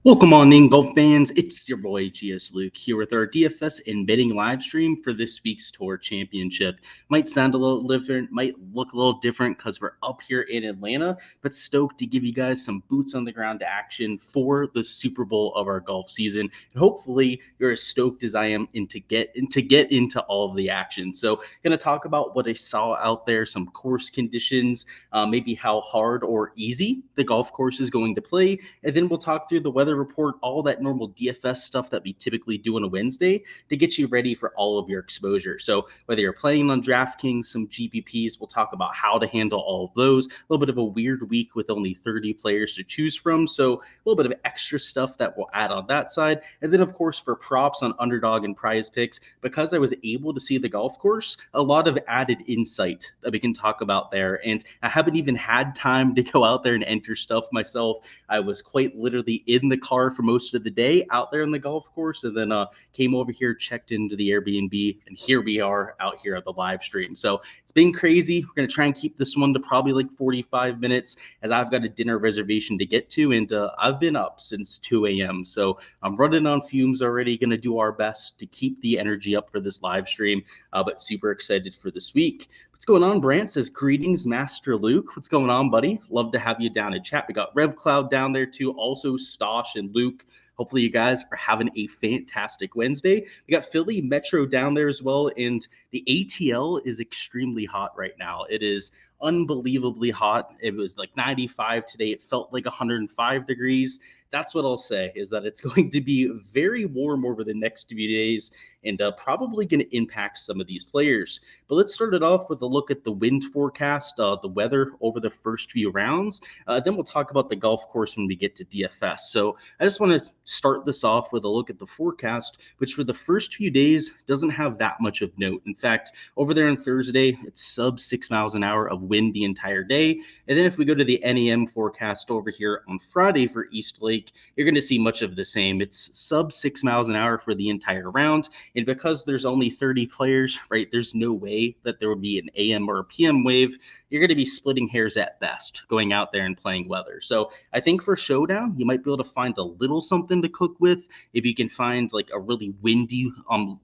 Welcome on in, golf fans. It's your boy Gsluke here with our DFS and betting live stream for this week's Tour Championship. Might sound a little different, might look a little different because we're up here in Atlanta, but stoked to give you guys some boots on the ground action for the Super Bowl of our golf season. And hopefully, you're as stoked as I am to get into all of the action. So, going to talk about what I saw out there, some course conditions, maybe how hard or easy the golf course is going to play, and then we'll talk through the weather report, all that normal DFS stuff that we typically do on a Wednesday to get you ready for all of your exposure. So whether you're playing on Draftkings, some GPPs, we'll talk about how to handle all of those. A little bit of a weird week with only 30 players to choose from. So a little bit of extra stuff that we'll add on that side. And then, of course, for props on Underdog and Prize Picks, because I was able to see the golf course, a lot of added insight that we can talk about there. And I haven't even had time to go out there and enter stuff myself. I was quite literally in the car for most of the day out there on the golf course, and then came over here, checked into the Airbnb, and here we are out here at the live stream. So it's been crazy. We're going to try and keep this one to probably like 45 minutes as I've got a dinner reservation to get to, and I've been up since 2 a.m. So I'm running on fumes already. Going to do our best to keep the energy up for this live stream, but super excited for this week. What's going on? Brant says, greetings, Master Luke. What's going on, buddy? Love to have you down in chat. We got Rev Cloud down there too, also Stosh and Luke. Hopefully you guys are having a fantastic Wednesday. We got Philly Metro down there as well, and the ATL is extremely hot right now. It is unbelievably hot. It was like 95 today. It felt like 105 degrees. That's what I'll say, is that it's going to be very warm over the next few days and probably going to impact some of these players. But let's start it off with a look at the wind forecast, the weather over the first few rounds. Then we'll talk about the golf course when we get to DFS. So I just want to start this off with a look at the forecast, which for the first few days doesn't have that much of note. In fact, over there on Thursday, it's sub 6 miles an hour of wind the entire day. And then if we go to the NEM forecast over here on Friday for East Lake, you're going to see much of the same. It's sub 6 miles an hour for the entire round. And because there's only 30 players, right, there's no way that there would be an AM or a PM wave. You're going to be splitting hairs at best going out there and playing weather. So I think for Showdown, you might be able to find a little something to cook with if you can find like a really windy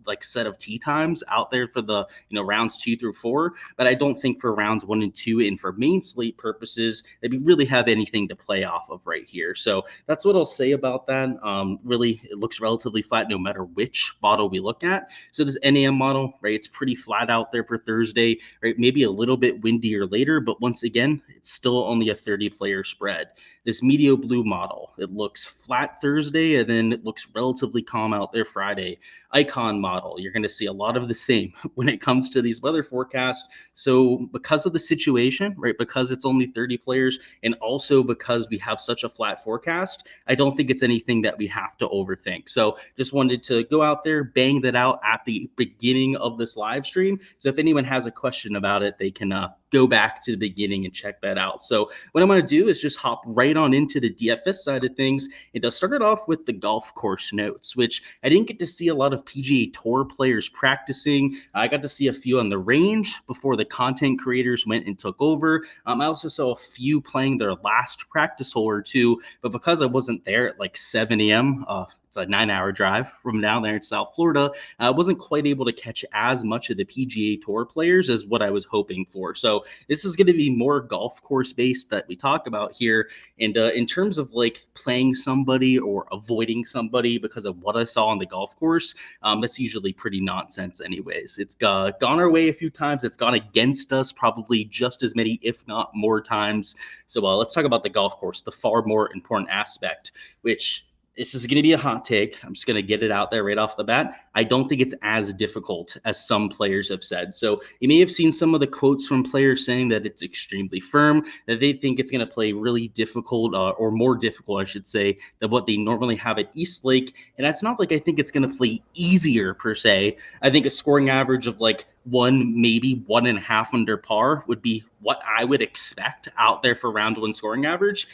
like set of tee times out there for the rounds 2 through 4. But I don't think for rounds 1 and 2 and for main slate purposes that we really have anything to play off of right here. So that's what I'll say about that. Really, it looks relatively flat no matter which model we look at. So this NAM model, right, it's pretty flat out there for Thursday, right? Maybe a little bit windier later, but once again, it's still only a 30-player spread. This Medio Blue model, it looks flat Thursday, and then it looks relatively calm out there Friday. Icon model, you're going to see a lot of the same when it comes to these weather forecasts. So because of the situation, right, because it's only 30 players, and also because we have such a flat forecast, I don't think it's anything that we have to overthink. So just wanted to go out there, bang that out at the beginning of this live stream. So if anyone has a question about it, they can go back to the beginning and check that out. So what I'm going to do is just hop right on into the DFS side of things, and to start it off with the golf course notes, which I didn't get to see a lot of PGA Tour players practicing. I got to see a few on the range before the content creators went and took over. I also saw a few playing their last practice hole or two, but because I wasn't there at like 7 a.m., it's a 9-hour drive from down there in South Florida, I wasn't quite able to catch as much of the PGA Tour players as what I was hoping for. So this is going to be more golf course based that we talk about here. And in terms of like playing somebody or avoiding somebody because of what I saw on the golf course, that's usually pretty nonsense anyways. It's gone our way a few times. It's gone against us probably just as many, if not more times. So let's talk about the golf course, the far more important aspect, which this is going to be a hot take. I'm just going to get it out there right off the bat. I don't think it's as difficult as some players have said. So you may have seen some of the quotes from players saying that it's extremely firm, that they think it's going to play really difficult or more difficult, I should say, than what they normally have at East Lake. And that's not like I think it's going to play easier per se. I think a scoring average of like 1, maybe 1.5 under par would be what I would expect out there for round 1 scoring average.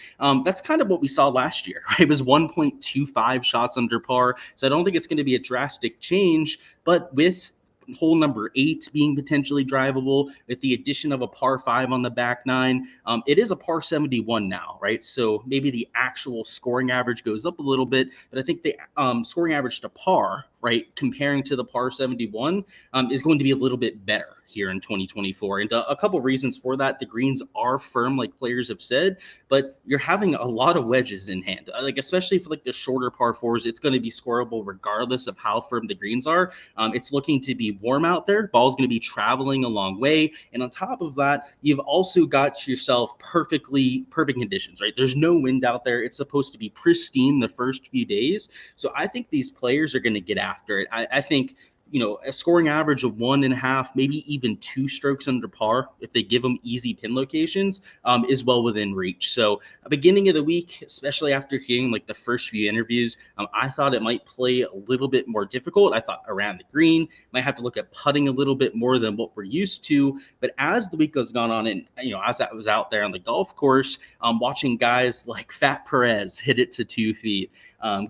That's kind of what we saw last year, right? It was 1.25 shots under par. So I don't think it's going to be a drastic change, but with hole number 8 being potentially drivable with the addition of a par 5 on the back 9. It is a par 71 now, right? So maybe the actual scoring average goes up a little bit, but I think the scoring average to par, right, comparing to the par 71, is going to be a little bit better here in 2024. And a couple reasons for that. The greens are firm, like players have said, but you're having a lot of wedges in hand. Like, especially for like the shorter par 4s, it's going to be scoreable regardless of how firm the greens are. It's looking to be warm out there. Ball's going to be traveling a long way. And on top of that, you've also got yourself perfect conditions, right? There's no wind out there. It's supposed to be pristine the first few days. So I think these players are going to get after it. I think, a scoring average of 1.5, maybe even 2 strokes under par, if they give them easy pin locations, is well within reach. So beginning of the week, especially after hearing like the first few interviews, I thought it might play a little bit more difficult. I thought around the green, might have to look at putting a little bit more than what we're used to. But as the week has gone on, and as I was out there on the golf course, watching guys like Fat Perez hit it to 2 feet,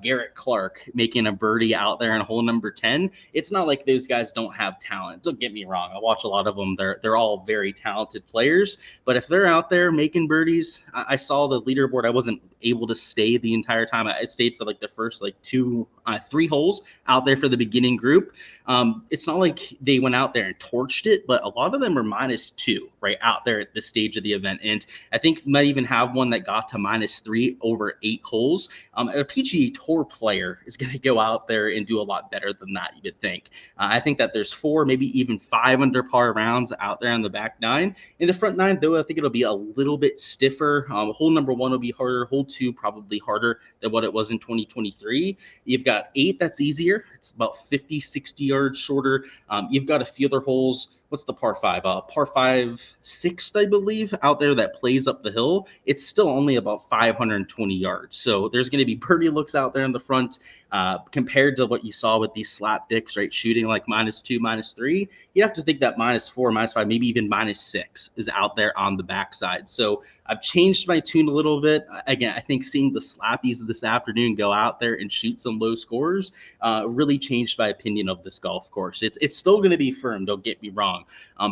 Garrett Clark making a birdie out there in hole number 10. It's not like those guys don't have talent. Don't get me wrong. I watch a lot of them. They're all very talented players. But if they're out there making birdies, I saw the leaderboard. I wasn't able to stay the entire time. I stayed for like the first like 3 holes out there for the beginning group. It's not like they went out there and torched it, but a lot of them are -2 right out there at this stage of the event. And I think might even have one that got to -3 over 8 holes. A PGA Tour player is going to go out there and do a lot better than that, you would think. I think that there's 4, maybe even 5 under par rounds out there on the back 9. In the front 9, though, I think it'll be a little bit stiffer. Hole number 1 will be harder. Hole 2 probably harder than what it was in 2023. You've got 8 that's easier. It's about 50, 60 yards shorter. You've got a few other holes. What's the par 5? Par 5 6th, I believe, out there that plays up the hill. It's still only about 520 yards. So there's going to be birdie looks out there in the front compared to what you saw with these slap dicks, right? Shooting like -2, -3. You have to think that -4, -5, maybe even -6 is out there on the backside. So I've changed my tune a little bit. Again, I think seeing the slappies this afternoon go out there and shoot some low scores really changed my opinion of this golf course. It's still going to be firm, don't get me wrong.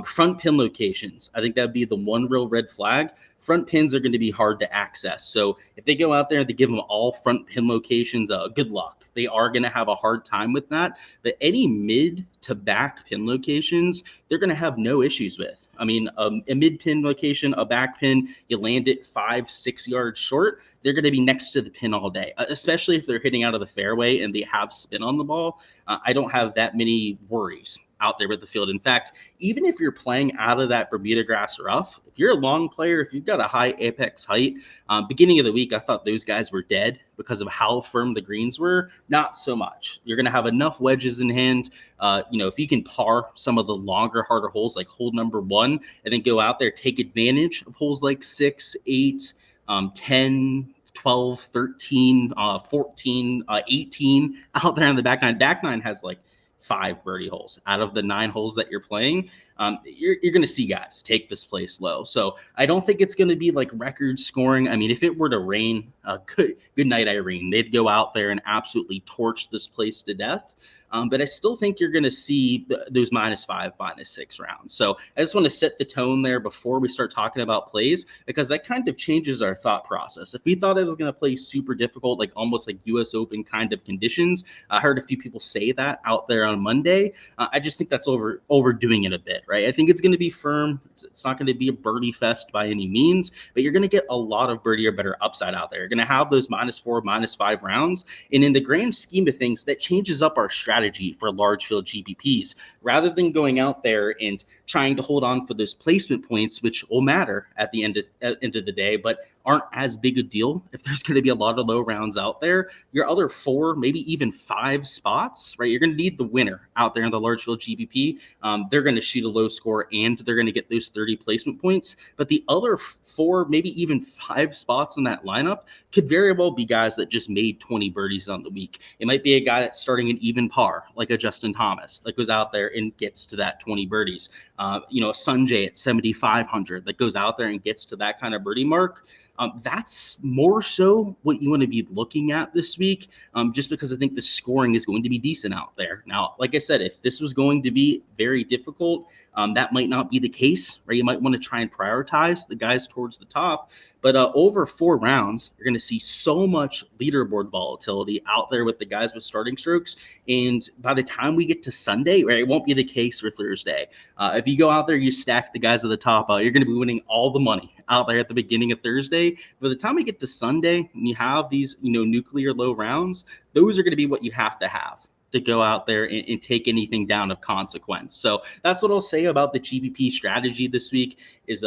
Front pin locations, I think that would be the one real red flag. Front pins are going to be hard to access. So if they go out there and they give them all front pin locations, good luck. They are going to have a hard time with that. But any mid to back pin locations, they're going to have no issues with. I mean, a mid pin location, a back pin, you land it 5, 6 yards short, they're going to be next to the pin all day, especially if they're hitting out of the fairway and they have spin on the ball. I don't have that many worries out there with the field. In fact, even if you're playing out of that Bermuda grass rough, if you're a long player, if you've got a high apex height, beginning of the week, I thought those guys were dead because of how firm the greens were. Not so much. You're going to have enough wedges in hand. If you can par some of the longer, harder holes like hole number 1, and then go out there, take advantage of holes like 6, 8, 10, 12, 13, 14, 18 out there on the back 9. Back 9 has like 5 birdie holes out of the 9 holes that you're playing. You're going to see guys take this place low. So I don't think it's going to be like record scoring. I mean, if it were to rain, good night, Irene, they'd go out there and absolutely torch this place to death. But I still think you're going to see those -5, -6 rounds. So I just want to set the tone there before we start talking about plays, because that kind of changes our thought process. If we thought it was going to play super difficult, like almost like US Open kind of conditions, I heard a few people say that out there on Monday. I just think that's overdoing it a bit, right? I think it's going to be firm. It's not going to be a birdie fest by any means, but you're going to get a lot of birdie or better upside out there. You're going to have those -4, -5 rounds. And in the grand scheme of things, that changes up our strategy for large field GPPs. Rather than going out there and trying to hold on for those placement points, which will matter at the end of the day, but aren't as big a deal if there's going to be a lot of low rounds out there, your other 4, maybe even 5 spots, right? You're going to need the winner out there in the large field GPP. They're going to shoot a low score and they're going to get those 30 placement points. But the other 4, maybe even 5 spots in that lineup could very well be guys that just made 20 birdies on the week. It might be a guy that's starting an even par, like a Justin Thomas, that goes out there and gets to that 20 birdies. A Sanjay at 7,500 that goes out there and gets to that kind of birdie mark. That's more so what you want to be looking at this week, just because I think the scoring is going to be decent out there. Now, like I said, if this was going to be very difficult, that might not be the case, right? You might want to try and prioritize the guys towards the top. But over 4 rounds, you're going to see so much leaderboard volatility out there with the guys with starting strokes. And by the time we get to Sunday, right, it won't be the case for Thursday. If you go out there, you stack the guys at the top, you're going to be winning all the money out there at the beginning of Thursday. By the time we get to Sunday and you have these, nuclear low rounds, those are going to be what you have to go out there and take anything down of consequence. So that's what I'll say about the GPP strategy this week is,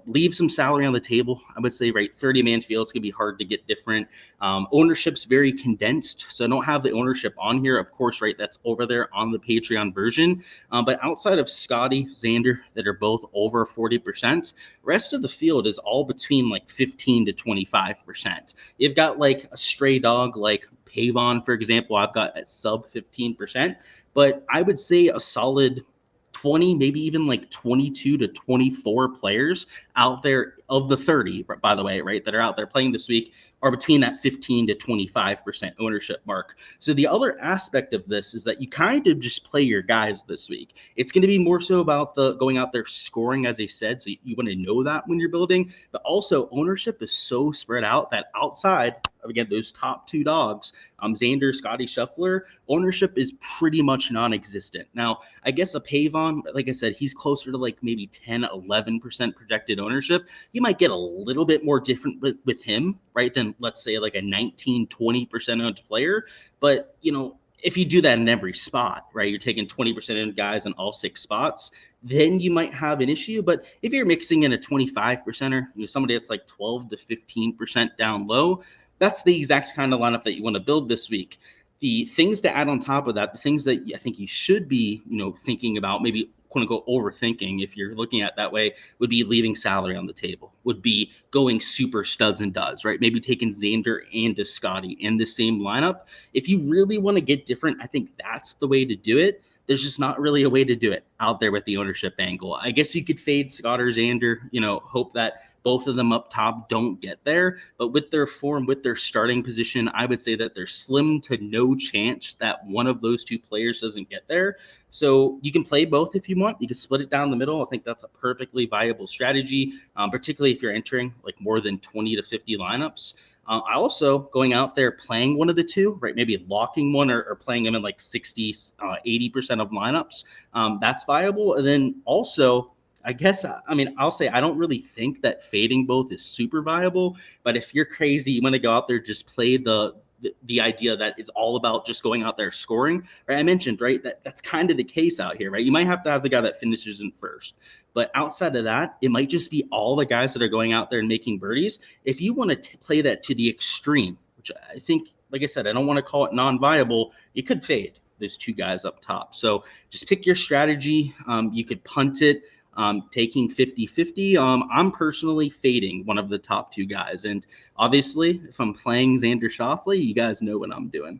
leave some salary on the table. I would say, right, 30-man field, it's going to be hard to get different. Ownership's very condensed, so I don't have the ownership on here. Of course, right, that's over there on the Patreon version. But outside of Scotty, Xander, that are both over 40%, rest of the field is all between like 15 to 25%. You've got like a stray dog like Pavon, for example, I've got at sub 15%, but I would say a solid 20, maybe even like 22 to 24 players out there of the 30, by the way, right, that are out there playing this week are between that 15 to 25% ownership mark. So the other aspect of this is that you kind of just play your guys this week. It's going to be more so about the going out there scoring, as I said. So you want to know that when you're building, but also ownership is so spread out that outside of, again, those top 2 dogs, Xander, Scotty Scheffler, ownership is pretty much non-existent. Now, I guess a Pavon, like I said, he's closer to like maybe 10, 11% projected ownership. You might get a little bit more different with him, right, than let's say like a 19, 20% owned player. But, if you do that in every spot, right, you're taking 20% owned guys in all 6 spots, then you might have an issue. But if you're mixing in a 25%er, somebody that's like 12 to 15% down low, that's the exact kind of lineup that you want to build this week. The things to add on top of that, the things that I think you should be, thinking about, maybe quote unquote overthinking, if you're looking at it that way, would be leaving salary on the table, would be going super studs and duds, right? Maybe taking Xander and Scotty in the same lineup. If you really want to get different, I think that's the way to do it. There's just not really a way to do it out there with the ownership angle. I guess you could fade Scott or Xander, hope that both of them up top don't get there. But with their form, with their starting position, I would say that there's slim to no chance that one of those 2 players doesn't get there. So you can play both if you want. You can split it down the middle. I think that's a perfectly viable strategy, particularly if you're entering like more than 20 to 50 lineups. I also going out there playing one of the 2, right? Maybe locking one or playing them in like 60, 80% of lineups. That's viable. And then also, I guess, I'll say I don't really think that fading both is super viable. But if you're crazy, you want to go out there, just play the idea that it's all about just going out there scoring, right? I mentioned, right, that's kind of the case out here, right? You might have to have the guy that finishes in first. But outside of that, it might just be all the guys that are going out there and making birdies. If you want to play that to the extreme, which I think, like I said, I don't want to call it non-viable, you could fade those 2 guys up top. So just pick your strategy. You could punt it, taking 50-50. I'm personally fading one of the top 2 guys. And obviously, if I'm playing Xander Schauffele, you guys know what I'm doing.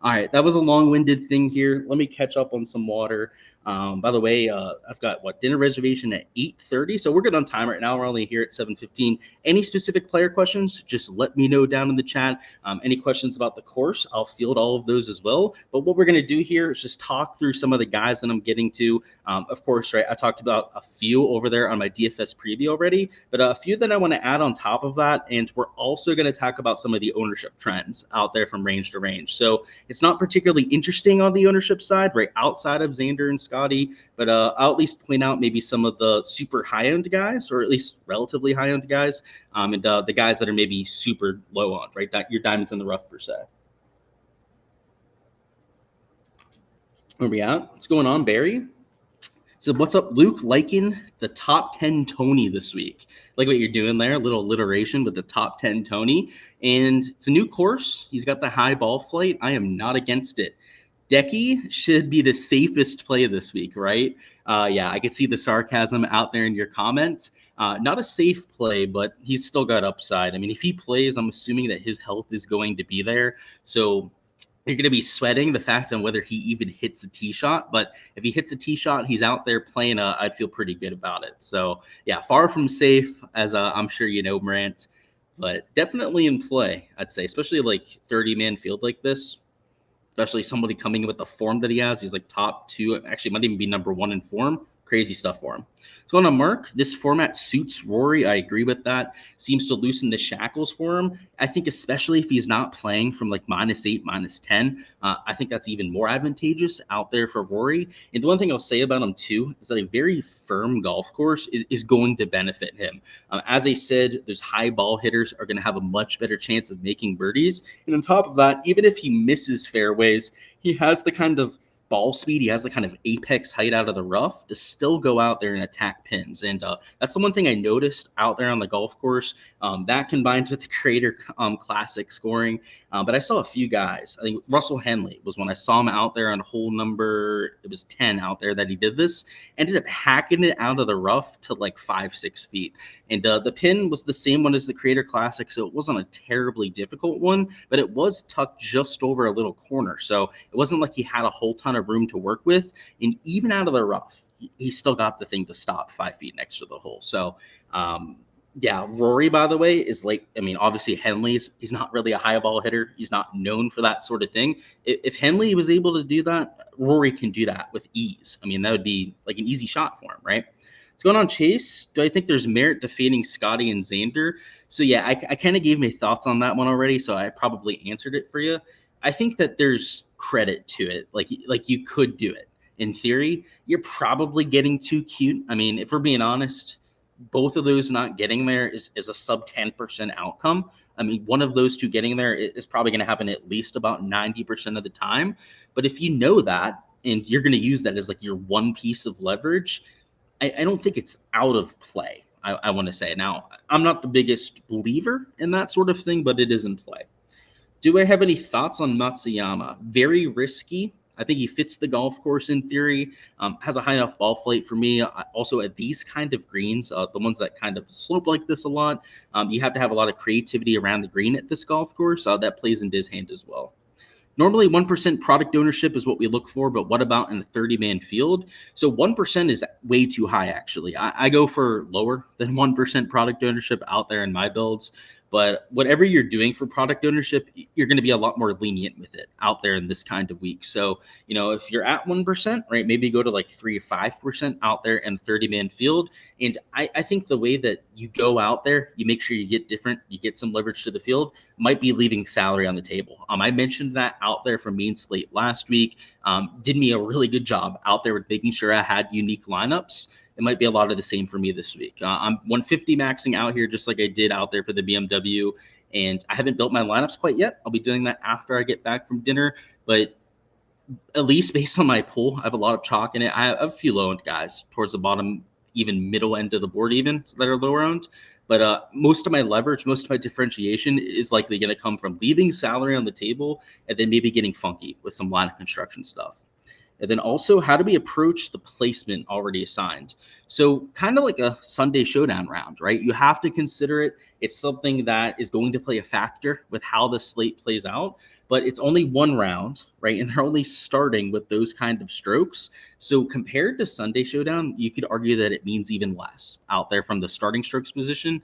All right, that was a long-winded thing here. Let me catch up on some water. By the way, I've got dinner reservation at 8:30, so we're good on time right now. We're only here at 7:15. Any specific player questions, just let me know down in the chat. Any questions about the course, I'll field all of those as well. But what we're going to do here is just talk through some of the guys that I'm getting to. Of course, right, I talked about a few over there on my DFS preview already, but a few that I want to add on top of that. And we're also going to talk about some of the ownership trends out there from range to range. So it's not particularly interesting on the ownership side, right, outside of Xander and Scotty, but I'll at least point out maybe some of the super high-owned guys, or at least relatively high-owned guys, and the guys that are maybe super low-owned, right, your diamonds in the rough per se. Where we at? What's going on, Barry? So what's up, Luke? Liking the top 10 Tony this week. Like what you're doing there, a little alliteration with the top 10 Tony. And it's a new course. He's got the high ball flight. I am not against it. Decky should be the safest play this week, right? Yeah, I could see the sarcasm out there in your comments. Not a safe play, but he's still got upside. I mean, if he plays, I'm assuming that his health is going to be there. So you're going to be sweating the fact on whether he even hits a tee shot. But if he hits a tee shot, he's out there playing, I'd feel pretty good about it. So, yeah, far from safe, as I'm sure you know, Brant. but definitely in play, I'd say, especially like 30-man field like this. Especially somebody coming in with the form that he has. He's like top 2, actually might even be number 1 in form. Crazy stuff for him. So on a Mark, this format suits Rory. I agree with that. Seems to loosen the shackles for him. I think especially if he's not playing from like -8, -10, I think that's even more advantageous out there for Rory. And the one thing I'll say about him too is that a very firm golf course is going to benefit him. As I said, those high ball hitters are going to have a much better chance of making birdies. And on top of that, even if he misses fairways, he has the kind of ball speed, he has the kind of apex height out of the rough to still go out there and attack pins. And that's the one thing I noticed out there on the golf course. That combined with the Creator Classic scoring. But I saw a few guys. I think Russell Henley was when I saw him out there on hole number, it was 10 out there that he did this. Ended up hacking it out of the rough to like 5-6 feet. And the pin was the same one as the Creator Classic, so it wasn't a terribly difficult one, but it was tucked just over a little corner. So it wasn't like he had a whole ton of room to work with. And even out of the rough, he still got the thing to stop 5 feet next to the hole. So, yeah, Rory, by the way, is like, I mean, obviously Henley's, he's not really a high ball hitter. He's not known for that sort of thing. If Henley was able to do that, Rory can do that with ease. I mean, that would be like an easy shot for him, right? What's going on, Chase? Do I think there's merit to fading Scotty and Xander? So yeah, I kind of gave my thoughts on that one already, so I probably answered it for you. I think that there's credit to it. Like you could do it. In theory, you're probably getting too cute. I mean, if we're being honest, both of those not getting there is a sub 10% outcome. I mean, one of those two getting there is probably going to happen at least about 90% of the time. But if you know that and you're going to use that as like your one piece of leverage, I don't think it's out of play. I want to say. Now, I'm not the biggest believer in that sort of thing, but it is in play. Do I have any thoughts on Matsuyama? Very risky. I think he fits the golf course in theory, has a high enough ball flight for me. Also, at these kind of greens, the ones that kind of slope like this a lot, you have to have a lot of creativity around the green at this golf course. That plays into his hand as well. Normally, 1% product ownership is what we look for, but what about in the 30-man field? So 1% is way too high, actually. I go for lower than 1% product ownership out there in my builds. But whatever you're doing for product ownership, you're going to be a lot more lenient with it out there in this kind of week. So, you know, if you're at 1%, right, maybe go to like 3 or 5% out there in the 30-man field. And I think the way that you go out there, you make sure you get different, you get some leverage to the field, might be leaving salary on the table. I mentioned that out there for main slate last week. Did me a really good job out there with making sure I had unique lineups. It might be a lot of the same for me this week. I'm 150 maxing out here just like I did out there for the BMW, and I haven't built my lineups quite yet. I'll be doing that after I get back from dinner, but at least based on my pool, I have a lot of chalk in it. I have a few low-owned guys towards the bottom, even middle end of the board even, that are lower-owned. But most of my leverage, most of my differentiation is likely going to come from leaving salary on the table and then maybe getting funky with some line of construction stuff. And then also, how do we approach the placement already assigned? So kind of like a Sunday showdown round, right? You have to consider it. It's something that is going to play a factor with how the slate plays out, but it's only one round, right? And they're only starting with those kind of strokes. So compared to Sunday showdown, you could argue that it means even less out there from the starting strokes position.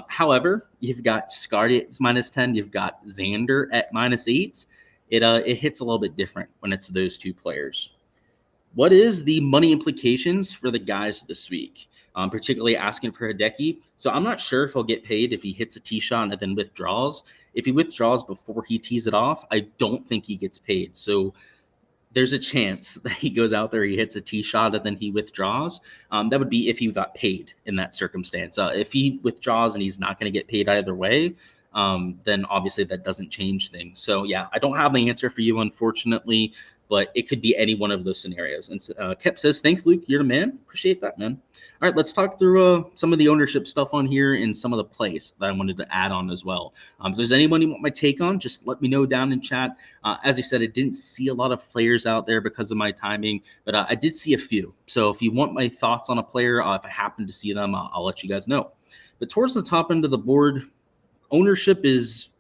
However, you've got Scotty at -10, you've got Xander at -8. It hits a little bit different when it's those two players. What is the money implications for the guys this week? Particularly asking for Hideki. So I'm not sure if he'll get paid if he hits a tee shot and then withdraws. If he withdraws before he tees it off, I don't think he gets paid. So there's a chance that he goes out there, he hits a tee shot, and then he withdraws. That would be if he got paid in that circumstance. If he withdraws and he's not going to get paid either way, then obviously that doesn't change things. So yeah, I don't have the answer for you, unfortunately, but it could be any one of those scenarios. And Kep says, thanks, Luke. You're the man. Appreciate that, man. All right, let's talk through some of the ownership stuff on here and some of the plays that I wanted to add on as well. If there's anyone you want my take on, just let me know down in chat. As I said, I didn't see a lot of players out there because of my timing, but I did see a few. So if you want my thoughts on a player, if I happen to see them, I'll let you guys know. But towards the top end of the board, ownership is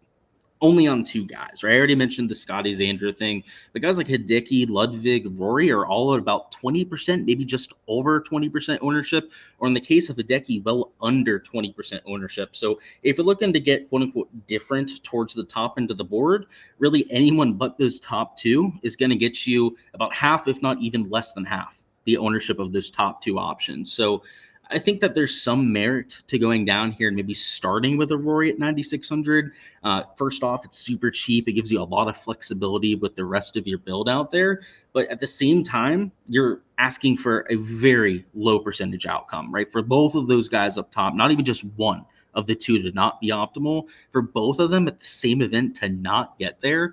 only on 2 guys, right? I already mentioned the Scotty Xander thing, but guys like Hideki, Ludwig, Rory are all at about 20%, maybe just over 20% ownership, or in the case of Hideki, well under 20% ownership. So if you're looking to get quote unquote different towards the top end of the board, really anyone but those top 2 is going to get you about half, if not even less than half, the ownership of those top 2 options. So I think that there's some merit to going down here and maybe starting with a Rory at 9,600. First off, it's super cheap. It gives you a lot of flexibility with the rest of your build out there. But at the same time, you're asking for a very low percentage outcome, right? For both of those guys up top, not even just one of the 2 to not be optimal, for both of them at the same event to not get there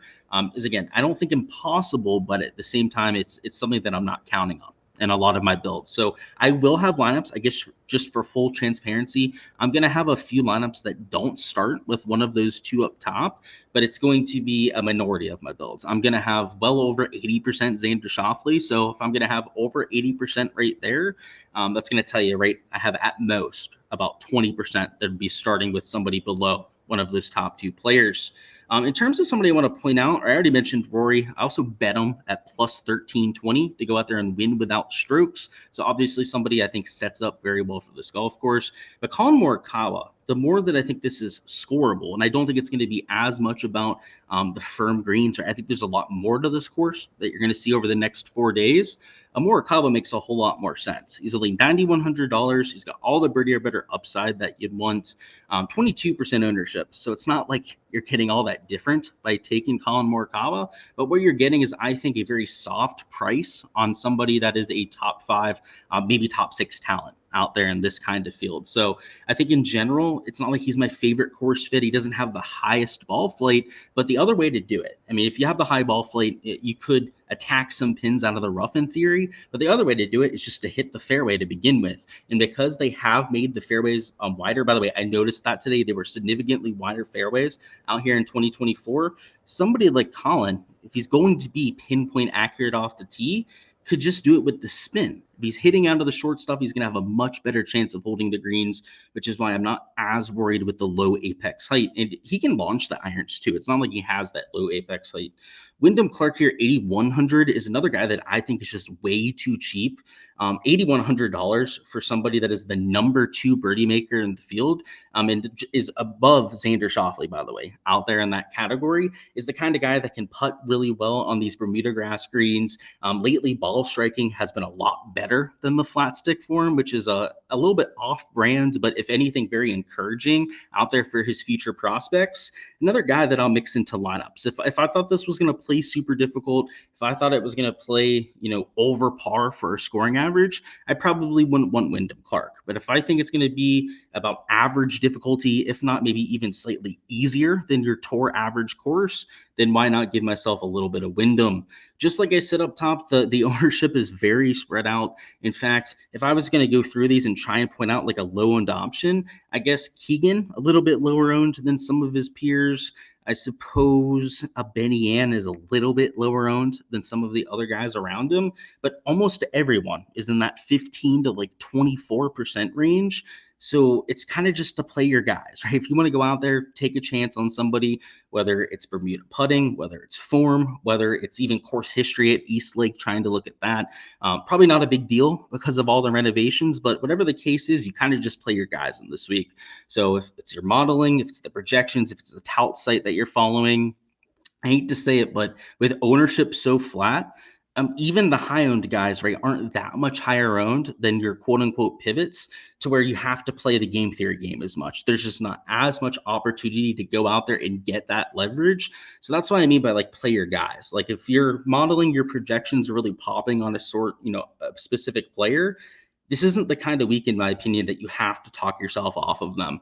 is, again, I don't think impossible, but at the same time, it's something that I'm not counting on in a lot of my builds. So I will have lineups, I guess, just for full transparency. I'm going to have a few lineups that don't start with one of those 2 up top, but it's going to be a minority of my builds. I'm going to have well over 80% Xander Schauffele. So if I'm going to have over 80% right there, that's going to tell you, right, I have at most about 20% that would be starting with somebody below one of those top 2 players. In terms of somebody I want to point out, I already mentioned Rory. I also bet him at plus 1320 to go out there and win without strokes. So obviously somebody I think sets up very well for this golf course. But Colin Morikawa, the more that I think this is scoreable, and I don't think it's going to be as much about the firm greens. I think there's a lot more to this course that you're going to see over the next 4 days. Morikawa makes a whole lot more sense. He's only $9,100. He's got all the birdie or better upside that you'd want, 22% ownership. So it's not like you're getting all that different by taking Colin Morikawa, but what you're getting is, I think, a very soft price on somebody that is a top 5, maybe top 6 talent out there in this kind of field. So I think in general, it's not like he's my favorite course fit. He doesn't have the highest ball flight, but the other way to do it, I mean, if you have the high ball flight, you could attack some pins out of the rough in theory, but the other way to do it is just to hit the fairway to begin with. And because they have made the fairways wider, by the way, I noticed that today they were significantly wider fairways out here in 2024. Somebody like Colin, if he's going to be pinpoint accurate off the tee, could just do it with the spin. If he's hitting out of the short stuff, he's going to have a much better chance of holding the greens, which is why I'm not as worried with the low apex height. And he can launch the irons too. It's not like he has that low apex height. Wyndham Clark here, 8,100, is another guy that I think is just way too cheap. $8,100 for somebody that is the number 2 birdie maker in the field, and is above Xander Schauffele, by the way, out there in that category, is the kind of guy that can putt really well on these Bermuda grass greens. Lately, ball striking has been a lot better than the flat stick form, which is a little bit off brand, but if anything, very encouraging out there for his future prospects. Another guy that I'll mix into lineups. If I thought this was going to play super difficult, if I thought it was going to play, over par for a scoring average, I probably wouldn't want Wyndham Clark. But if I think it's going to be about average difficulty, if not maybe even slightly easier than your tour average course, then why not give myself a little bit of Wyndham? Just like I said up top, the ownership is very spread out. In fact, if I was going to go through these and try and point out like a low-owned option, I guess Keegan, a little bit lower owned than some of his peers. I suppose a Benny Ann is a little bit lower owned than some of the other guys around him, but almost everyone is in that 15 to like 24% range. So it's kind of just to play your guys, right? If you want to go out there, take a chance on somebody, whether it's Bermuda putting, whether it's form, whether it's even course history at East Lake, trying to look at that. Probably not a big deal because of all the renovations, but whatever the case is, you kind of just play your guys in this week. So if it's your modeling, if it's the projections, if it's the tout site that you're following, I hate to say it, but with ownership so flat, even the high-owned guys, right, aren't that much higher owned than your quote-unquote pivots, to where you have to play the game theory game as much. There's just not as much opportunity to go out there and get that leverage. So that's what I mean by like play your guys. Like if you're modeling your projections are really popping on a specific player, this isn't the kind of week, in my opinion, that you have to talk yourself off of them.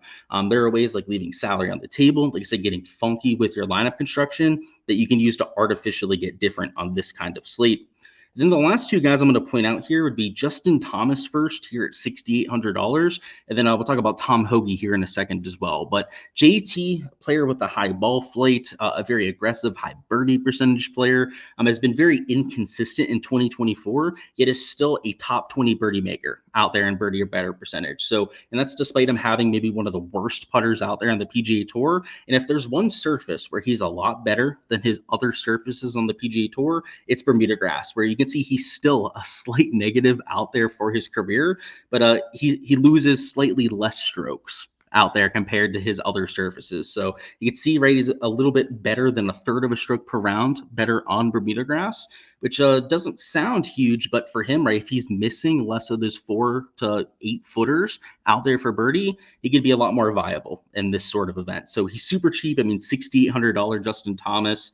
There are ways like leaving salary on the table, like I said, getting funky with your lineup construction that you can use to artificially get different on this kind of slate. Then the last 2 guys I'm going to point out here would be Justin Thomas first here at $6,800. And then we'll talk about Tom Hoge here in a second as well. But JT, player with a high ball flight, a very aggressive, high birdie percentage player, has been very inconsistent in 2024, yet is still a top 20 birdie maker out there in birdie or better percentage. So, and that's despite him having maybe one of the worst putters out there on the PGA Tour. And if there's one surface where he's a lot better than his other surfaces on the PGA Tour, it's Bermuda grass, where you can see he's still a slight negative out there for his career, but he loses slightly less strokes out there compared to his other surfaces. So you can see, right, he's a little bit better than a third of a stroke per round better on Bermuda grass, which doesn't sound huge, but for him, right, if he's missing less of those 4 to 8 footers out there for birdie, he could be a lot more viable in this sort of event. So he's super cheap. I mean, $6,800 Justin Thomas.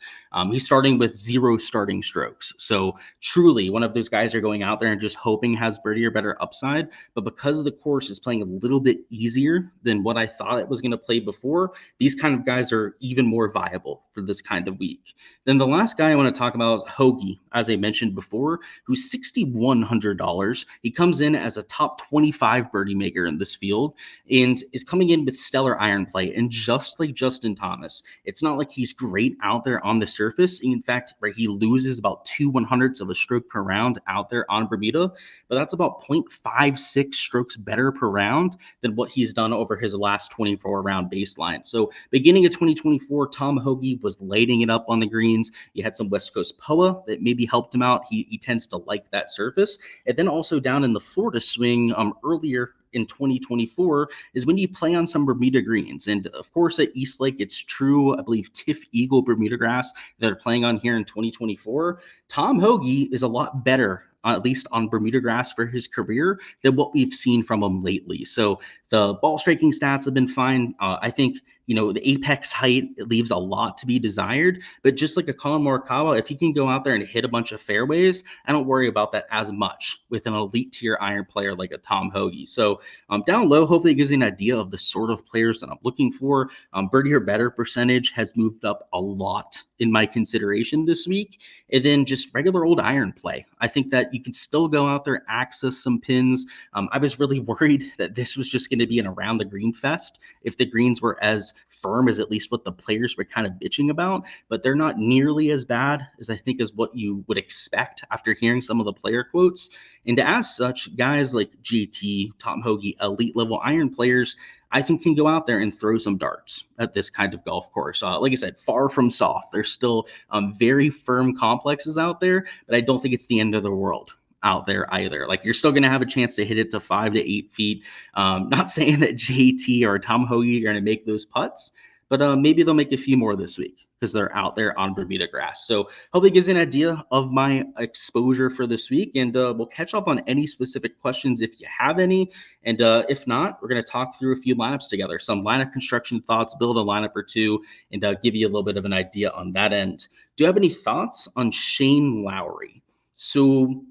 He's starting with 0 starting strokes. So truly one of those guys are going out there and just hoping has birdie or better upside. But because the course is playing a little bit easier than what I thought it was going to play before, these kind of guys are even more viable for this kind of week. Then the last guy I want to talk about is Hoagie, as I mentioned before, who's $6,100. He comes in as a top 25 birdie maker in this field and is coming in with stellar iron play. And just like Justin Thomas, it's not like he's great out there on the surface. In fact, right, he loses about 2/100ths of a stroke per round out there on Bermuda, but that's about 0.56 strokes better per round than what he's done over his last 24 round baseline. So beginning of 2024, Tom Hoagie was lighting it up on the greens. You had some West Coast POA that maybe helped him out. He tends to like that surface. And then also down in the Florida swing earlier in 2024 is when you play on some Bermuda greens. And of course at East Lake, it's true, I believe, Tiff Eagle Bermuda grass that are playing on here in 2024. Tom Hoagie is a lot better, at least on Bermuda grass for his career, than what we've seen from him lately. So the ball striking stats have been fine. I think, the apex height, it leaves a lot to be desired, but just like a Colin Morikawa, if he can go out there and hit a bunch of fairways, I don't worry about that as much with an elite tier iron player like a Tom Hoagie. So down low, hopefully it gives you an idea of the sort of players that I'm looking for. Birdie or better percentage has moved up a lot in my consideration this week. And then just regular old iron play. I think that you can still go out there, access some pins. I was really worried that this was just going to be an around the green fest if the greens were as firm as at least what the players were kind of bitching about, but they're not nearly as bad as I think is what you would expect after hearing some of the player quotes. And as such, guys like JT, Tom Hoagie, elite level iron players, I think can go out there and throw some darts at this kind of golf course. Like I said, far from soft. There's still very firm complexes out there, but I don't think it's the end of the world out there either. Like, you're still going to have a chance to hit it to 5 to 8 feet. Not saying that JT or Tom Hoagie are going to make those putts, but maybe they'll make a few more this week because they're out there on Bermuda grass. So hopefully it gives you an idea of my exposure for this week, and we'll catch up on any specific questions if you have any. And if not, we're going to talk through a few lineups together, some lineup construction thoughts, build a lineup or two, and give you a little bit of an idea on that end. Do you have any thoughts on Shane Lowry? So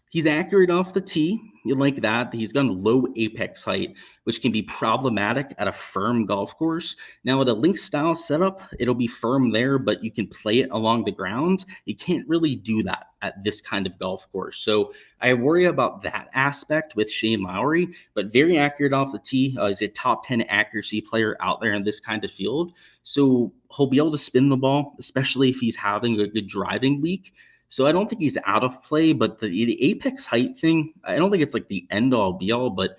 he's accurate off the tee. You like that. He's got low apex height, which can be problematic at a firm golf course. Now, at a link style setup, it'll be firm there, but you can play it along the ground. You can't really do that at this kind of golf course. So I worry about that aspect with Shane Lowry, but very accurate off the tee. He's a top 10 accuracy player out there in this kind of field. So he'll be able to spin the ball, especially if he's having a good driving week. So I don't think he's out of play, but the apex height thing, I don't think it's like the end all be all, but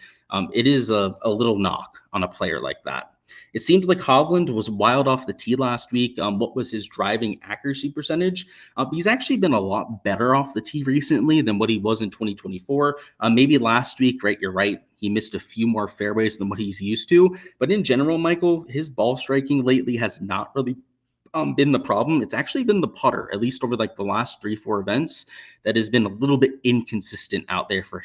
it is a little knock on a player like that. It seemed like Hovland was wild off the tee last week. What was his driving accuracy percentage? He's actually been a lot better off the tee recently than what he was in 2024. Maybe last week, right? You're right. He missed a few more fairways than what he's used to. But in general, Michael, his ball striking lately has not really been the problem. It's actually been the putter, at least over like the last 3-4 events, that has been a little bit inconsistent out there for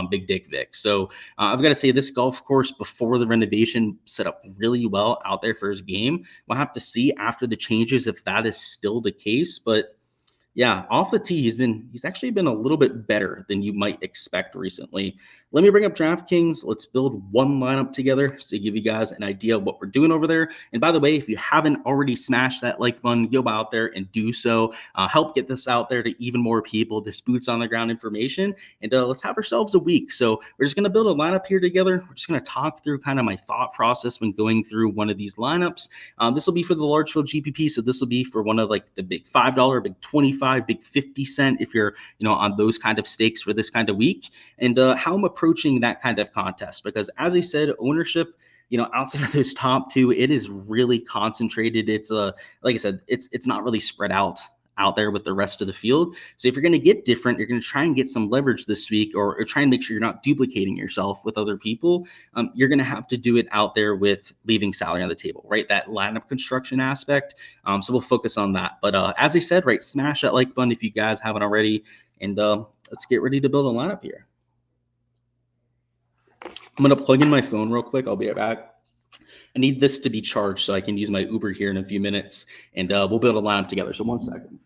Big Dick Vic. So I've got to say, this golf course before the renovation set up really well out there for his game. We'll have to see after the changes if that is still the case, but yeah, off the tee, he's actually been a little bit better than you might expect recently. Let me bring up Draftkings. Let's build one lineup together to give you guys an idea of what we're doing over there. And by the way, if you haven't already smashed that like button, go out there and do so. Help get this out there to even more people, this boots on the ground information. And let's have ourselves a week. So we're just going to build a lineup here together. We're just going to talk through kind of my thought process when going through one of these lineups. This will be for the large field GPP. So this will be for one of like the big $5, big $25 25, big 50 cent if you're, on those kind of stakes for this kind of week, and how I'm approaching that kind of contest. Because as I said, ownership, outside of those top two, it is really concentrated. It's like I said, it's not really spread out there with the rest of the field. So if you're going to get different, you're going to try and get some leverage this week, or try and make sure you're not duplicating yourself with other people. You're going to have to do it out there with leaving salary on the table, right? That lineup construction aspect. So we'll focus on that. But as I said, right, smash that like button if you guys haven't already, and let's get ready to build a lineup here. I'm going to plug in my phone real quick. I'll be right back. I need this to be charged so I can use my Uber here in a few minutes, and we'll build a lineup together. So 1 second.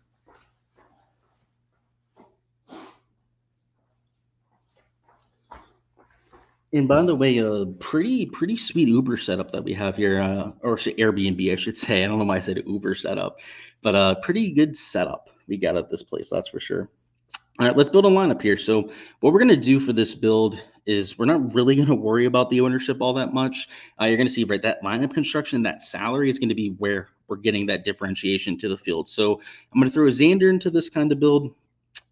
And by the way, a pretty sweet Uber setup that we have here, or Airbnb, I should say. I don't know why I said Uber setup, but a pretty good setup we got at this place, that's for sure. All right, let's build a lineup here. So what we're going to do for this build is we're not really going to worry about the ownership all that much. You're going to see, right, that lineup construction, that salary is going to be where we're getting that differentiation to the field. So I'm going to throw a Xander into this kind of build.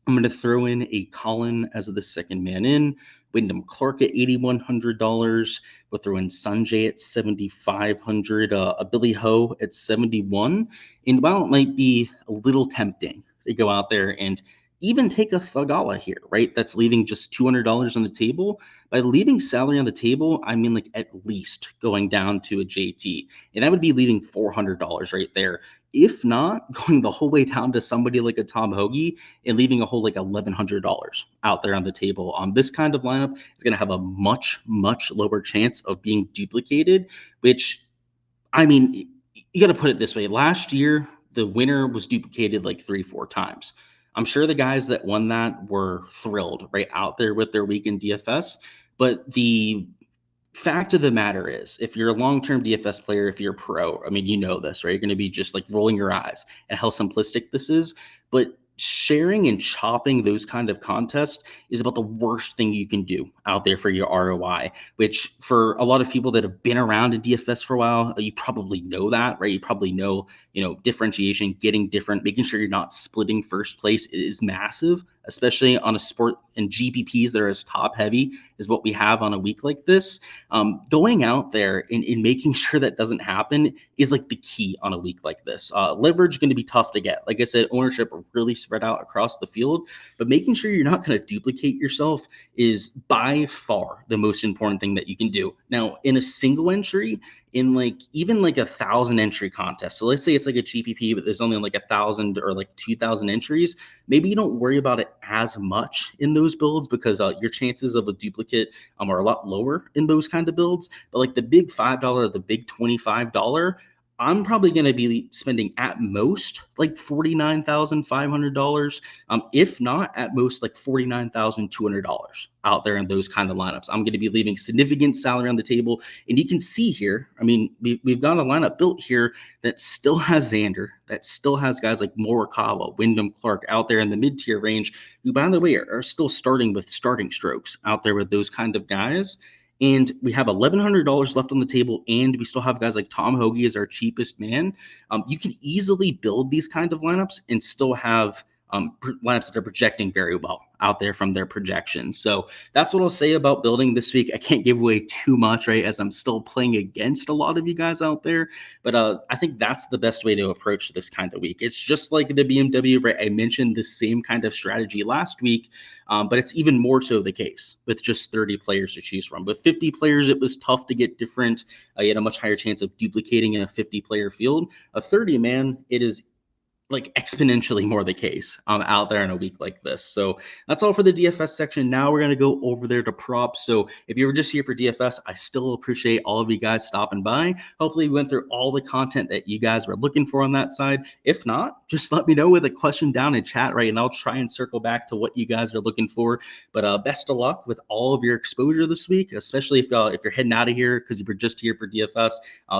I'm going to throw in a Colin as the second man in, Wyndham Clark at $8,100. We'll throw in Sanjay at $7,500, a Billy Ho at $71. And while it might be a little tempting to go out there and even take a Thagala here, right? That's leaving just $200 on the table. By leaving salary on the table, I mean like at least going down to a JT. And that would be leaving $400 right there. If not, going the whole way down to somebody like a Tom Hoagie and leaving a whole like $1,100 out there on the table. This kind of lineup is going to have a much, much lower chance of being duplicated, which, I mean, you got to put it this way. Last year, the winner was duplicated like 3-4 times. I'm sure the guys that won that were thrilled right out there with their week in DFS. But the fact of the matter is, if you're a long-term DFS player, if you're a pro, I mean, you know this, right? You're going to be just like rolling your eyes at how simplistic this is. But sharing and chopping those kind of contests is about the worst thing you can do out there for your ROI, which for a lot of people that have been around in DFS for a while, you probably know that, right? You probably know, differentiation, getting different, making sure you're not splitting first place is massive, especially on a sport and GPPs that are as top heavy as what we have on a week like this. Going out there and making sure that doesn't happen is like the key on a week like this. Leverage going to be tough to get. Like I said, ownership really spread out across the field, but making sure you're not going to duplicate yourself is by far the most important thing that you can do. Now, in a single entry, in even 1,000 entry contest. So let's say it's like a GPP, but there's only like 1,000 or like 2,000 entries. Maybe you don't worry about it as much in those builds because your chances of a duplicate are a lot lower in those kind of builds. But like the big $5, the big $25, I'm probably going to be spending at most like $49,500. If not, at most like $49,200 out there in those kind of lineups. I'm going to be leaving significant salary on the table. And you can see here, I mean, we've got a lineup built here that still has Xander, that still has guys like Morikawa, Wyndham Clark out there in the mid-tier range, who, by the way, are still starting with starting strokes out there with those kind of guys. And we have $1,100 left on the table, and we still have guys like Tom Hoagie as our cheapest man. You can easily build these kind of lineups and still have lineups that are projecting very well out there from their projections. So that's what I'll say about building this week. I can't give away too much, right, as I'm still playing against a lot of you guys out there. But I think that's the best way to approach this kind of week. It's just like the BMW, right? I mentioned the same kind of strategy last week, but it's even more so the case with just 30 players to choose from. With 50 players, it was tough to get different. You had a much higher chance of duplicating in a 50-player field. A 30, man, it is like exponentially more the case out there in a week like this. So that's all for the DFS section. Now we're going to go over there to props. So if you were just here for DFS, I still appreciate all of you guys stopping by. Hopefully we went through all the content that you guys were looking for on that side. If not, just let me know with a question down in chat, right? And I'll try and circle back to what you guys are looking for. But best of luck with all of your exposure this week, especially if you're heading out of here because you were just here for DFS.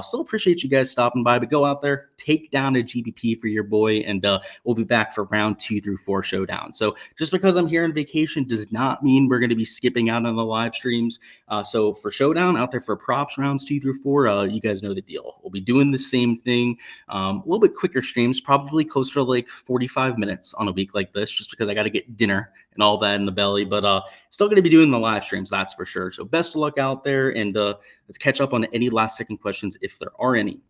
Still appreciate you guys stopping by, but go out there, take down a GPP for your boy, Sunday, and we'll be back for round 2 through 4 showdown. So just because I'm here on vacation does not mean we're going to be skipping out on the live streams. So for showdown out there for props rounds 2 through 4, you guys know the deal. We'll be doing the same thing, a little bit quicker streams, probably closer to like 45 minutes on a week like this, just because I got to get dinner and all that in the belly. But still going to be doing the live streams, that's for sure. So best of luck out there, and let's catch up on any last second questions if there are any.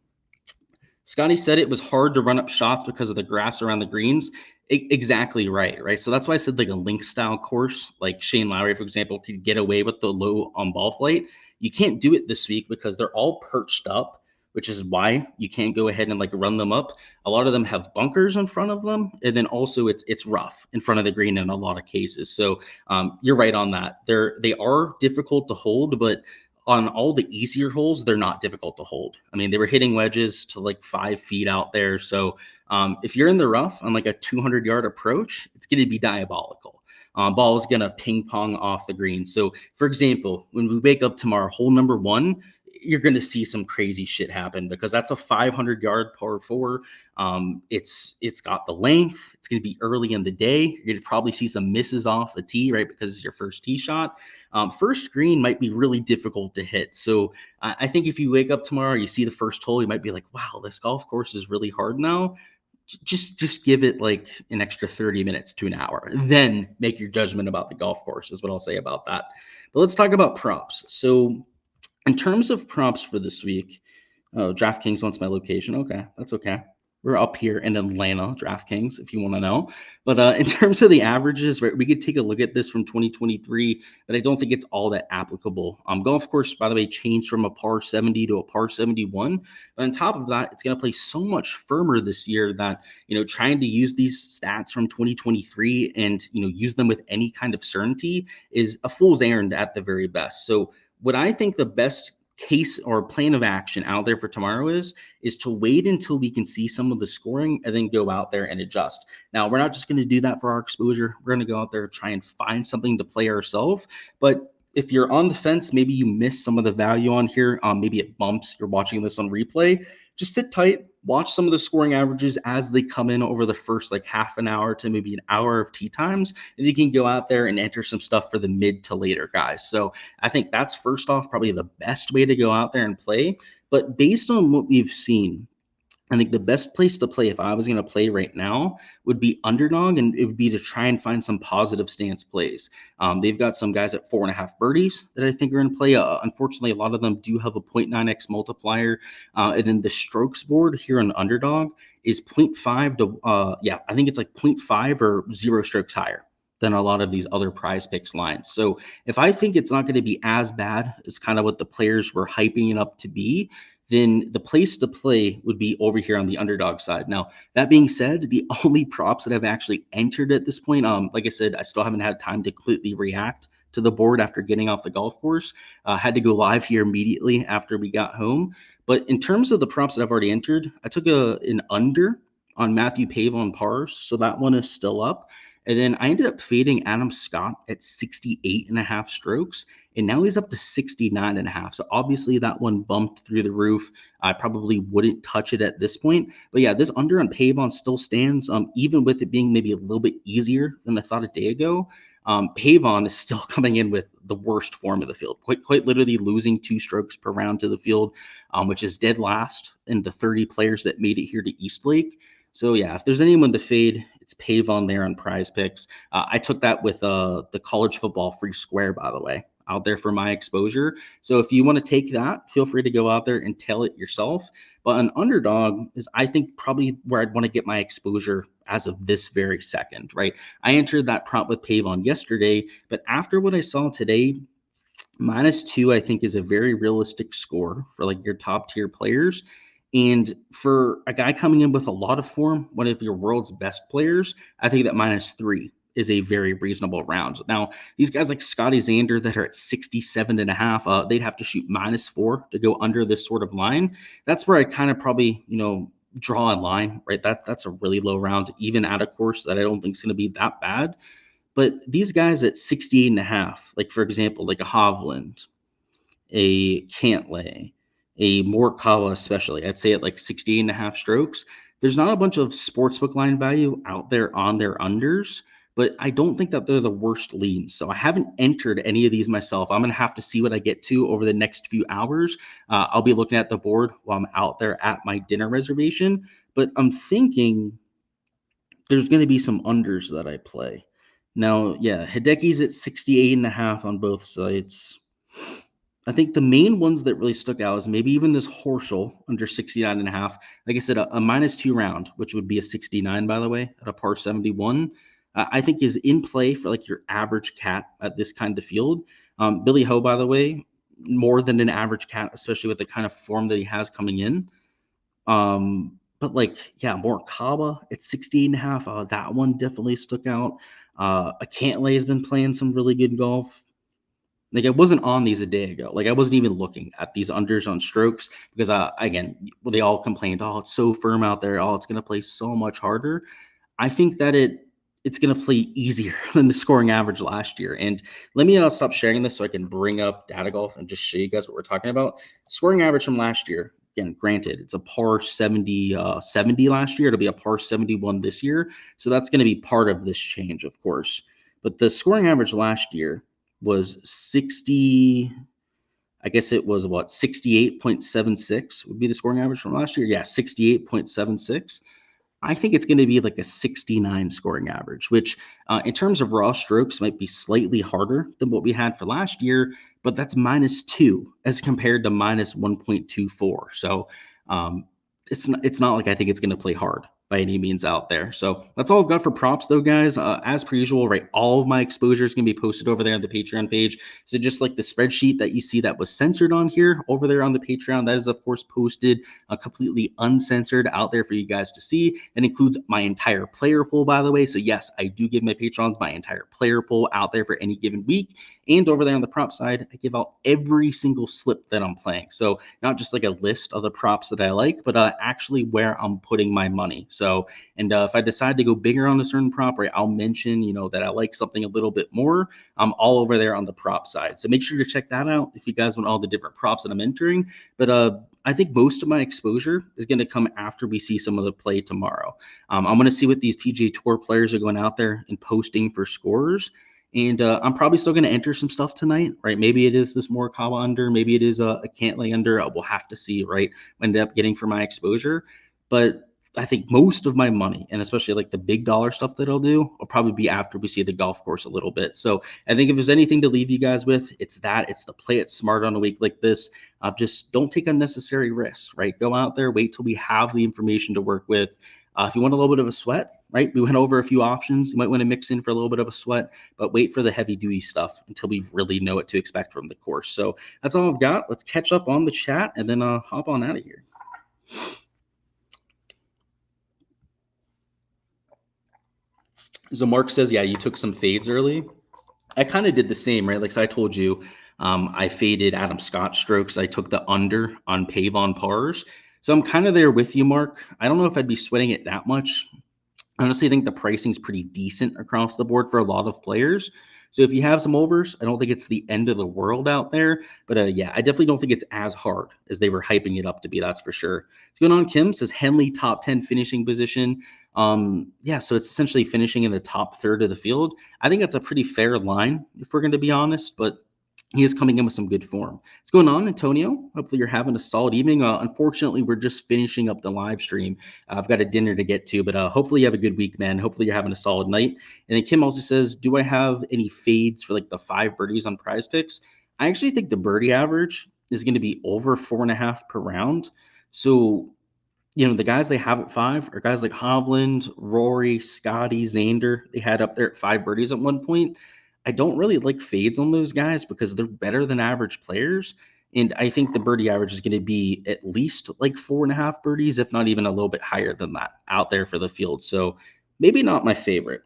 Scotty said it was hard to run up shots because of the grass around the greens. Exactly right. So that's why I said like a link style course, like Shane Lowry, for example, could get away with the low on ball flight. You can't do it this week because they're all perched up, which is why you can't go ahead and like run them up. A lot of them have bunkers in front of them, and then also it's rough in front of the green in a lot of cases. So you're right on that. They are difficult to hold, but on all the easier holes, they're not difficult to hold. I mean, they were hitting wedges to like 5 feet out there. So if you're in the rough on like a 200-yard approach, it's going to be diabolical. Ball is going to ping pong off the green. So, for example, when we wake up tomorrow, hole number 1, you're going to see some crazy shit happen because that's a 500-yard par 4. It's got the length. It's going to be early in the day. You're going to probably see some misses off the tee, right? Because it's your first tee shot. First green might be really difficult to hit. So I think if you wake up tomorrow, you see the first hole, you might be like, wow, this golf course is really hard now. Just give it like an extra 30 minutes to an hour. Then make your judgment about the golf course is what I'll say about that. But let's talk about props. So in terms of props for this week, Draftkings wants my location. Okay, that's okay. We're up here in Atlanta, Draftkings, if you want to know. But in terms of the averages, right, we could take a look at this from 2023, but I don't think it's all that applicable. Golf course, by the way, changed from a par 70 to a par 71. But on top of that, it's going to play so much firmer this year that, trying to use these stats from 2023 and, use them with any kind of certainty is a fool's errand at the very best. So what I think the best case or plan of action out there for tomorrow is to wait until we can see some of the scoring and then go out there and adjust. Now, we're not just going to do that for our exposure. We're going to go out there and try and find something to play ourselves. But if you're on the fence, maybe you miss some of the value on here. Maybe it bumps. You're watching this on replay. Just sit tight. Watch some of the scoring averages as they come in over the first like half an hour to maybe an hour of tee times, and you can go out there and enter some stuff for the mid to later guys. So I think that's first off probably the best way to go out there and play. But based on what we've seen, I think the best place to play if I was going to play right now would be underdog, and it would be to try and find some positive stance plays. They've got some guys at 4.5 birdies that I think are in play. Unfortunately, a lot of them do have a 0.9x multiplier. And then the strokes board here on underdog is 0.5 to, I think it's like 0.5 or 0 strokes higher than a lot of these other prize picks lines. So if I think it's not going to be as bad as kind of what the players were hyping it up to be, then the place to play would be over here on the underdog side. Now, that being said, the only props that I've actually entered at this point, like I said, I still haven't had time to completely react to the board after getting off the golf course. Had to go live here immediately after we got home. But in terms of the props that I've already entered, I took an under on Matthew Pavon pars, so that one is still up. And then I ended up fading Adam Scott at 68.5 strokes, and now he's up to 69.5. So obviously that one bumped through the roof. I probably wouldn't touch it at this point. But yeah, this under on Pavon still stands, even with it being maybe a little bit easier than I thought a day ago. Pavon is still coming in with the worst form of the field, quite literally losing 2 strokes per round to the field, which is dead last in the 30 players that made it here to Eastlake. So yeah, if there's anyone to fade, it's Pavon there on Prize Picks. I took that with the college football free square, by the way, out there for my exposure. So if you want to take that, feel free to go out there and tell it yourself. But an underdog is, I think, probably where I'd want to get my exposure as of this very second, right? I entered that prop with Pavon yesterday, but after what I saw today, -2, I think, is a very realistic score for like your top tier players. And for a guy coming in with a lot of form, one of your world's best players, I think that -3 is a very reasonable round. Now, these guys like Scotty Xander that are at 67.5, they'd have to shoot -4 to go under this sort of line. That's where I kind of probably, draw a line, right? That's a really low round, even at a course that I don't think is going to be that bad. But these guys at 68.5, like for example, like a Hovland, a Cantlay, a Morikawa especially, I'd say at like 68.5 strokes, There's not a bunch of sportsbook line value out there on their unders, but I don't think that they're the worst leans. So I haven't entered any of these myself. I'm going to have to see what I get to over the next few hours. I'll be looking at the board while I'm out there at my dinner reservation, but I'm thinking there's going to be some unders that I play. Now, yeah, Hideki's at 68.5 on both sites. I think the main ones that really stuck out is maybe even this Horschel under 69.5. Like I said, a -2 round, which would be a 69, by the way, at a par 71. I think is in play for like your average cat at this kind of field. Billy Ho, by the way, more than an average cat, especially with the kind of form that he has coming in. But like, yeah, Morikawa at 68.5. That one definitely stuck out. Cantlay has been playing some really good golf. Like I wasn't on these a day ago. Like I wasn't even looking at these unders on strokes because again, they all complained, oh, it's so firm out there. Oh, it's gonna play so much harder. I think that it's gonna play easier than the scoring average last year. And let me stop sharing this so I can bring up Data Golf and just show you guys what we're talking about. Scoring average from last year. Again, granted, it's a par 70 last year. It'll be a par 71 this year. So that's going to be part of this change, of course. But the scoring average last year was 60. I guess it was what 68.76 would be the scoring average from last year. Yeah, 68.76. I think it's going to be like a 69 scoring average, which in terms of raw strokes might be slightly harder than what we had for last year, but that's -2 as compared to -1.24. So it's not like I think it's going to play hard by any means out there. So that's all I've got for props though, guys. As per usual, right, all of my exposure is going to be posted over there on the Patreon page. So just like the spreadsheet that you see that was censored on here over there on the Patreon, that is of course posted completely uncensored out there for you guys to see. It includes my entire player pool, by the way. So yes, I do give my patrons my entire player pool out there for any given week. And over there on the prop side, I give out every single slip that I'm playing. So not just like a list of the props that I like, but actually where I'm putting my money. So, and if I decide to go bigger on a certain prop, right, I'll mention, that I like something a little bit more. I'm all over there on the prop side. So make sure to check that out if you guys want all the different props that I'm entering. But I think most of my exposure is going to come after we see some of the play tomorrow. I'm going to see what these PGA Tour players are going out there and posting for scores. And I'm probably still going to enter some stuff tonight, right? Maybe it is this Morikawa under, maybe it is a Cantlay under. We'll have to see, right? What I end up getting for my exposure. But I think most of my money, and especially like the big dollar stuff that I'll do, will probably be after we see the golf course a little bit. So I think if there's anything to leave you guys with, it's that. It's to play it smart on a week like this. Just don't take unnecessary risks, right? Go out there, wait till we have the information to work with. If you want a little bit of a sweat, right? We went over a few options. You might want to mix in for a little bit of a sweat, but wait for the heavy duty stuff until we really know what to expect from the course. So that's all I've got. Let's catch up on the chat and then hop on out of here. So Mark says, yeah, you took some fades early. I kind of did the same, right? Like so I told you, I faded Adam Scott strokes. I took the under on Pavon pars. So I'm kind of there with you, Mark. I don't know if I'd be sweating it that much. I honestly think the pricing's pretty decent across the board for a lot of players. So if you have some overs, I don't think it's the end of the world out there. But yeah, I definitely don't think it's as hard as they were hyping it up to be. That's for sure. What's going on, Kim? Says Henley top 10 finishing position. Yeah, so it's essentially finishing in the top third of the field. I think that's a pretty fair line, if we're going to be honest. But he is coming in with some good form. What's going on, Antonio? Hopefully you're having a solid evening. Unfortunately, we're just finishing up the live stream. I've got a dinner to get to, but hopefully you have a good week, man. Hopefully you're having a solid night. And then Kim also says, do I have any fades for like the 5 birdies on Prize Picks? I actually think the birdie average is going to be over 4.5 per round. So, the guys they have at 5 are guys like Hovland, Rory, Scotty, Xander. They had up there at 5 birdies at one point. I don't really like fades on those guys because they're better than average players. And I think the birdie average is going to be at least like 4.5 birdies, if not even a little bit higher than that out there for the field. So maybe not my favorite.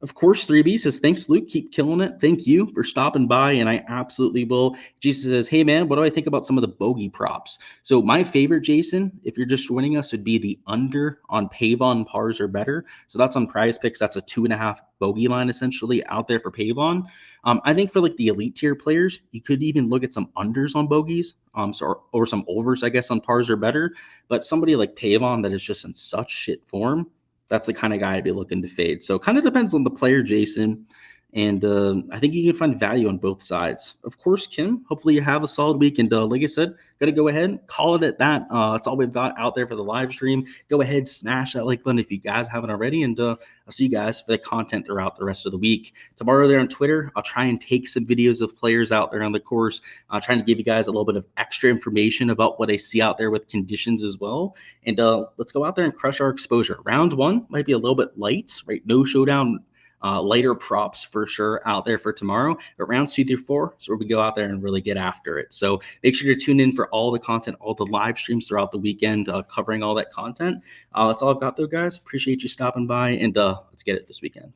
Of course, 3B says, thanks, Luke. Keep killing it. Thank you for stopping by, and I absolutely will. Jason says, hey, man, what do I think about some of the bogey props? So my favorite, Jason, if you're just joining us, would be the under on Pavon pars or better. So that's on Prize Picks. That's a 2.5 bogey line, essentially, out there for Pavon. I think for like the elite tier players, you could even look at some unders on bogeys, or some overs, I guess, on pars or better. But somebody like Pavon that is just in such shit form, that's the kind of guy I'd be looking to fade. So kind of depends on the player, Jason. And I think you can find value on both sides. Of course, Kim, hopefully you have a solid week. And like I said, got to go ahead and call it at that. That's all we've got out there for the live stream. Go ahead, smash that like button if you guys haven't already. And I'll see you guys for the content throughout the rest of the week. Tomorrow there on Twitter, I'll try and take some videos of players out there on the course, trying to give you guys a little bit of extra information about what I see out there with conditions as well. And let's go out there and crush our exposure. Round 1 might be a little bit light, right? No showdown. Lighter props for sure out there for tomorrow, but rounds 2 through 4 is where we go out there and really get after it. So make sure to tune in for all the content, all the live streams throughout the weekend, covering all that content. That's all I've got though, guys. Appreciate you stopping by, and let's get it this weekend.